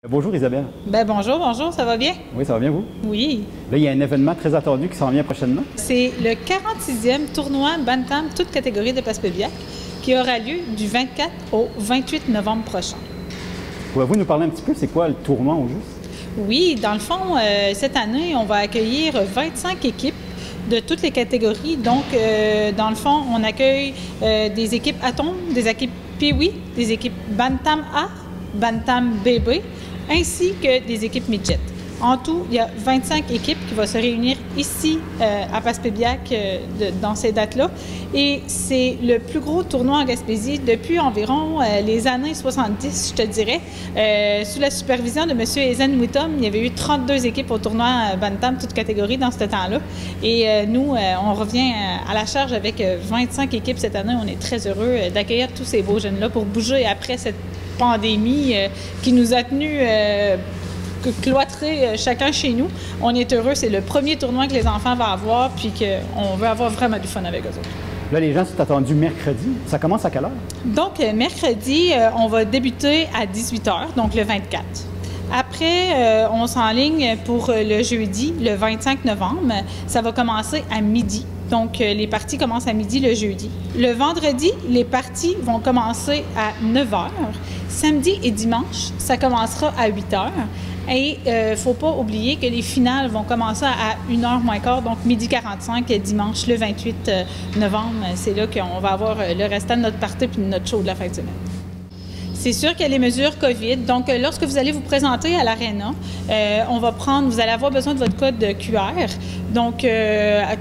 Bonjour Isabelle. Bonjour, bonjour, ça va bien? Oui, ça va bien vous? Oui. Là, il y a un événement très attendu qui s'en vient prochainement. C'est le 46e tournoi Bantam, toute catégorie de Passepébiac, qui aura lieu du 24 au 28 novembre prochain. Pouvez-vous nous parler un petit peu, c'est quoi le tournoi au juste? Oui, dans le fond, cette année, on va accueillir 25 équipes de toutes les catégories. Donc, dans le fond, on accueille des équipes Atom, des équipes Pee-Wee, des équipes Bantam A, Bantam BB, ainsi que des équipes midget. En tout, il y a 25 équipes qui vont se réunir ici à Passepébiac dans ces dates-là. Et c'est le plus gros tournoi en Gaspésie depuis environ les années 70, je te dirais. Sous la supervision de M. Ezen Wittom, il y avait eu 32 équipes au tournoi Bantam, toutes catégories, dans ce temps-là. Et nous, on revient à la charge avec 25 équipes cette année. On est très heureux d'accueillir tous ces beaux jeunes-là pour bouger après cette pandémie qui nous a tenus cloîtrés chacun chez nous. On est heureux, c'est le premier tournoi que les enfants vont avoir, puis qu'on veut avoir vraiment du fun avec eux autres. Là, les gens sont attendus mercredi. Ça commence à quelle heure? Donc, mercredi, on va débuter à 18h, donc le 24. Après, on s'enligne pour le jeudi, le 25 novembre. Ça va commencer à midi. Donc, les parties commencent à midi le jeudi. Le vendredi, les parties vont commencer à 9h. Samedi et dimanche, ça commencera à 8h. Et il ne faut pas oublier que les finales vont commencer à 1h moins quart, donc midi 45, dimanche le 28 novembre. C'est là qu'on va avoir le restant de notre partie puis de notre show de la fin de semaine. C'est sûr qu'il y a les mesures COVID. Donc, lorsque vous allez vous présenter à l'aréna, vous allez avoir besoin de votre code QR. Donc,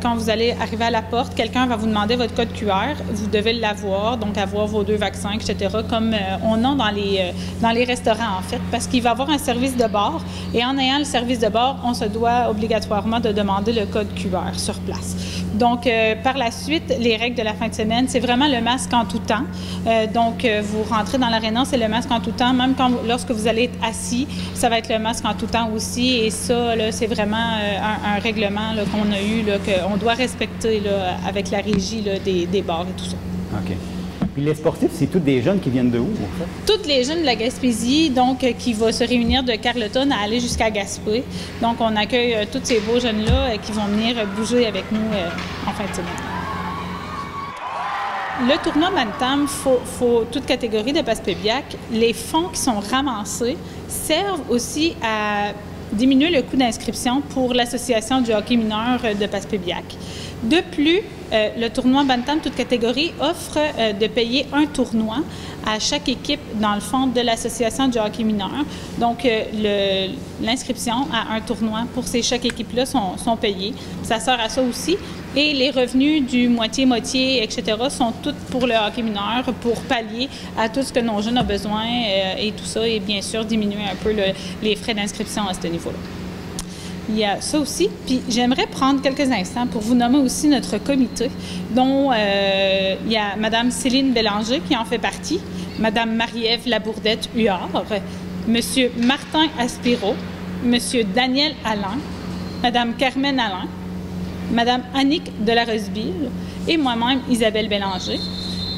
quand vous allez arriver à la porte, quelqu'un va vous demander votre code QR. Vous devez l'avoir, donc avoir vos 2 vaccins, etc., comme on a dans les restaurants, en fait, parce qu'il va y avoir un service de bord. Et en ayant le service de bord, on se doit obligatoirement de demander le code QR sur place. Donc, par la suite, les règles de la fin de semaine, c'est vraiment le masque en tout temps. Vous rentrez dans l'aréna, c'est le masque en tout temps. Même lorsque vous allez être assis, ça va être le masque en tout temps aussi. Et ça, c'est vraiment un règlement qu'on a eu, qu'on doit respecter là, avec la régie là, des bars et tout ça. OK. Puis les sportifs, c'est tous des jeunes qui viennent de où, en fait? Toutes les jeunes de la Gaspésie, donc, qui vont se réunir de Carleton à aller jusqu'à Gaspé. Donc, on accueille tous ces beaux jeunes-là qui vont venir bouger avec nous en fin de semaine. Le tournoi Bantam, toute catégorie de Passepébiac, les fonds qui sont ramassés servent aussi à diminuer le coût d'inscription pour l'Association du hockey mineur de Passepébiac. De plus, le tournoi Bantam, toute catégorie, offre de payer un tournoi à chaque équipe, dans le fond, de l'Association du hockey mineur. Donc, l'inscription à un tournoi pour chaque équipe-là sont payées. Ça sert à ça aussi. Et les revenus du moitié-moitié, etc., sont tous pour le hockey mineur, pour pallier à tout ce que nos jeunes ont besoin et tout ça, et bien sûr diminuer un peu les frais d'inscription à ce niveau-là. Il y a ça aussi. Puis j'aimerais prendre quelques instants pour vous nommer aussi notre comité, dont il y a Mme Céline Bélanger qui en fait partie, Mme Marie-Ève Labourdette Huard, M. Martin Aspiro, M. Daniel Alain, Mme Carmen Alain, Mme Annick Delarosbille et moi-même, Isabelle Bélanger.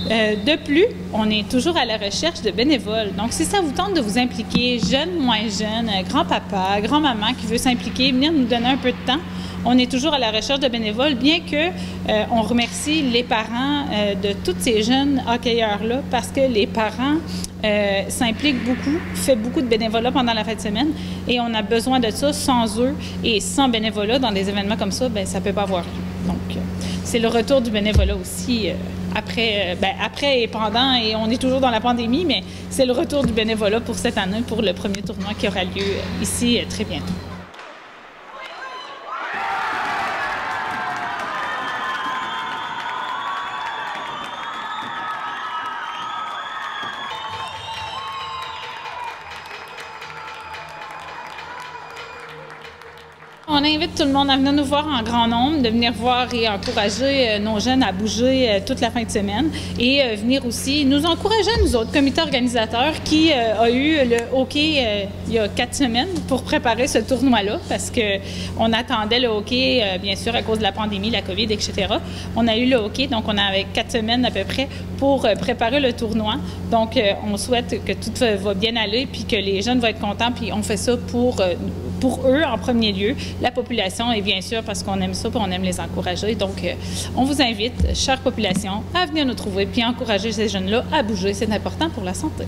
De plus, on est toujours à la recherche de bénévoles. Donc, si ça vous tente de vous impliquer, jeune, moins jeune, grand-papa, grand-maman qui veut s'impliquer, venir nous donner un peu de temps, on est toujours à la recherche de bénévoles, bien que on remercie les parents de tous ces jeunes hockeyeurs-là, parce que les parents s'impliquent beaucoup, font beaucoup de bénévolat pendant la fin de semaine, et on a besoin de ça. Sans eux et sans bénévolat dans des événements comme ça, bien, ça ne peut pas avoir lieu. Donc, c'est le retour du bénévolat aussi après et pendant, et on est toujours dans la pandémie, mais c'est le retour du bénévolat pour cette année, pour le premier tournoi qui aura lieu ici très bientôt. on invite tout le monde à venir nous voir en grand nombre, de venir voir et encourager nos jeunes à bouger toute la fin de semaine et venir aussi nous encourager, nous autres, comité organisateur qui a eu le hockey il y a 4 semaines pour préparer ce tournoi-là parce qu'on attendait le hockey, bien sûr, à cause de la pandémie, la COVID, etc. On a eu le hockey, donc on avait 4 semaines à peu près pour préparer le tournoi. Donc, on souhaite que tout va bien aller puis que les jeunes vont être contents. Puis on fait ça pour eux en premier lieu, la population et bien sûr parce qu'on aime ça et on aime les encourager. Donc, on vous invite, chère population, à venir nous trouver puis encourager ces jeunes-là à bouger. C'est important pour la santé.